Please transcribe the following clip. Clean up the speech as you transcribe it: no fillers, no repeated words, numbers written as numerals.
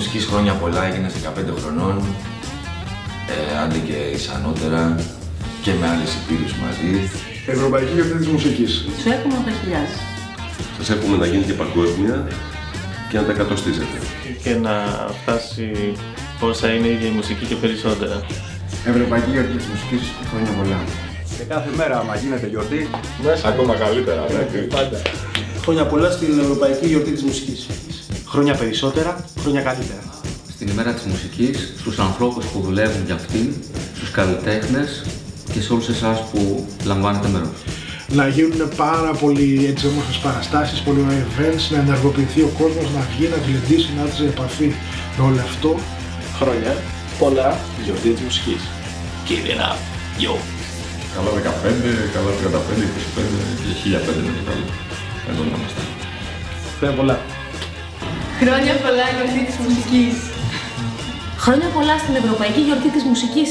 Μουσικής χρόνια πολλά, έγινες 15 χρονών, άντε και ισανότερα και με άλλες υπήρους μαζί. Ευρωπαϊκή Γιορτή της Μουσικής. Σου εύχομαι να τα χιλιάζεις. Σας εύχομαι να γίνετε παγκόσμια και να τα εκατοστίζετε. Και να φτάσει όσα είναι η ίδια η μουσική και περισσότερα. Ευρωπαϊκή Γιορτή της Μουσικής, χρόνια πολλά. Και κάθε μέρα, άμα γίνεται γιορτή, Ακόμα καλύτερα, πάντα. Χρόνια πολλά στην Ευρωπαϊκή Γιορτή της Μουσικής. Χρόνια περισσότερα, χρόνια καλύτερα. Στην ημέρα της μουσικής, στους ανθρώπους που δουλεύουν για αυτήν, στους καλλιτέχνες και σε όλους εσάς που λαμβάνετε μέρος. Να γίνουν πάρα πολύ έτσι όμορφες παραστάσεις, πολύ ωραία events, να ενεργοποιηθεί ο κόσμος, να βγει, να γλεντήσει, να έρθει σε επαφή με όλο αυτό. Χρόνια πολλά Γιορτή της Μουσικής. Keep it up, yo! Καλά 15, καλά 35, 25 και 1005 είναι το καλό. Εδώ να είμαστε. Χρόνια πολλά. Χρόνια πολλά Γιορτή της Μουσικής. Χρόνια πολλά στην Ευρωπαϊκή Γιορτή της Μουσικής,